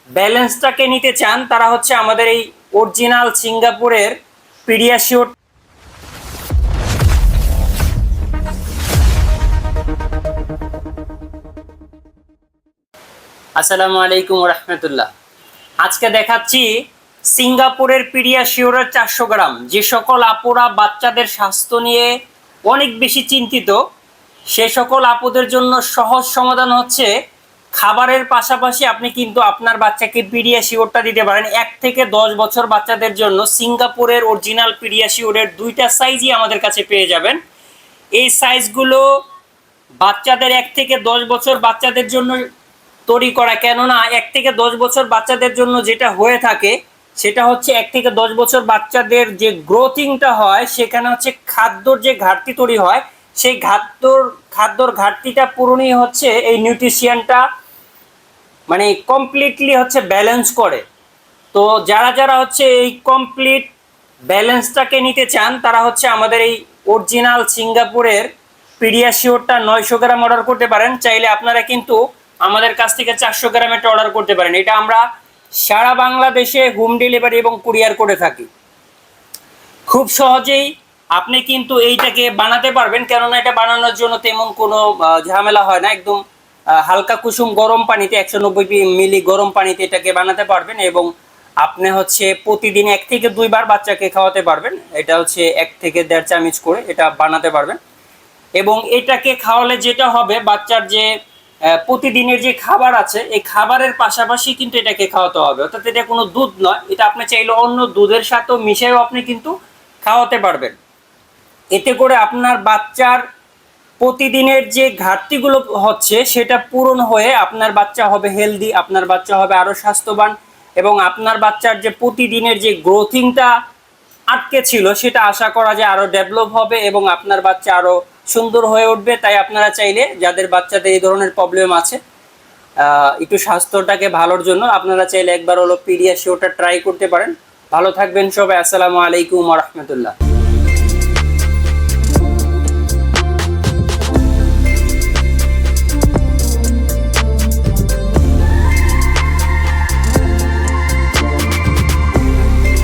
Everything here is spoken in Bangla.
ব্যালেন্সটাকে নিতে চান তারা হচ্ছে আমাদের এই অরিজিনাল সিঙ্গাপুরের পিডিয়াশিওর। আসসালামু আলাইকুম রহমতুল্লাহ। আজকে দেখাচ্ছি সিঙ্গাপুরের পিডিয়াশিওরের 400 গ্রাম। যে সকল আপুরা বাচ্চাদের স্বাস্থ্য নিয়ে অনেক বেশি চিন্তিত, সে সকল আপুদের জন্য সহজ সমাধান হচ্ছে খাবারের পাশাপাশি আপনি কিন্তু আপনার বাচ্চাকে পিডিয়াশিওরটা দিতে পারেন। 1 থেকে 10 বছর বাচ্চাদের জন্য সিঙ্গাপুরের অরিজিনাল পিডিয়াশিওরের 2টা সাইজই আমাদের কাছে পেয়ে যাবেন। এই সাইজগুলো বাচ্চাদের 1 থেকে 10 বছর বাচ্চাদের জন্য তৈরি করা, কেননা 1 থেকে 10 বছর বাচ্চাদের জন্য যেটা হয়ে থাকে সেটা হচ্ছে 1 থেকে 10 বছর বাচ্চাদের যে গ্রোথিংটা হয় সেখানে হচ্ছে খাদ্যর যে ঘাটতি তৈরি হয়, সেই খাদ্যর ঘাটতিটা পূরণই হচ্ছে এই নিউট্রিশনটা মানে কমপ্লিটলি হচ্ছে ব্যালেন্স করে। তো যারা যারা হচ্ছে এই কমপ্লিট ব্যালেন্সটাকে নিতে চান তারা হচ্ছে আমাদের এই অরিজিনাল সিঙ্গাপুরের পিডিয়াশিওরটা 900 গ্রাম অর্ডার করতে পারেন। চাইলে আপনারা কিন্তু আমাদের কাছ থেকে 400 গ্রাম এটা অর্ডার করতে পারেন। এটা আমরা সারা বাংলাদেশে হোম ডেলিভারি এবং কুরিয়ার করে থাকি। খুব সহজেই আপনি কিন্তু এইটাকে বানাতে পারবেন, কেননা এটা বানানোর জন্য তেমন কোনো ঝামেলা হয় না। একদম হালকা কুসুম গরম পানিতে 190 মিলি গরম পানিতে এটাকে বানাতে পারবেন এবং আপনি হচ্ছে প্রতিদিন 1 থেকে 2 বার বাচ্চাকে খাওয়াতে পারবেন। এটা হচ্ছে 1 থেকে 1.5 চামচ করে এটা বানাতে পারবেন। এবং এটাকে খাওয়ালে যেটা হবে, বাচ্চার যে প্রতিদিনের যে খাবার আছে এই খাবারের পাশাপাশি কিন্তু এটাকে খাওয়াতে হবে। অর্থাৎ এটা কোনো দুধ নয়, এটা আপনি চাইলে অন্য দুধের সাথেও মিশিয়েও আপনি কিন্তু খাওয়াতে পারবেন। এতে করে আপনার বাচ্চার প্রতিদিনের যে ঘাটতিগুলো হচ্ছে সেটা পূরণ হয়ে আপনার বাচ্চা হবে হেলদি, আপনার বাচ্চা হবে আরও স্বাস্থ্যবান এবং আপনার বাচ্চার যে প্রতিদিনের যে গ্রোথিংটা আটকে ছিল সেটা আশা করা যায় আরও ডেভেলপ হবে এবং আপনার বাচ্চা আরও সুন্দর হয়ে উঠবে। তাই আপনারা চাইলে যাদের বাচ্চাদের এই ধরনের প্রবলেম আছে একটু স্বাস্থ্যটাকে ভালোর জন্য আপনারা চাইলে একবার হলো পিডিয়াশিওরটা ট্রাই করতে পারেন। ভালো থাকবেন সবাই। আসসালামু আলাইকুম ওয়া রাহমাতুল্লাহ।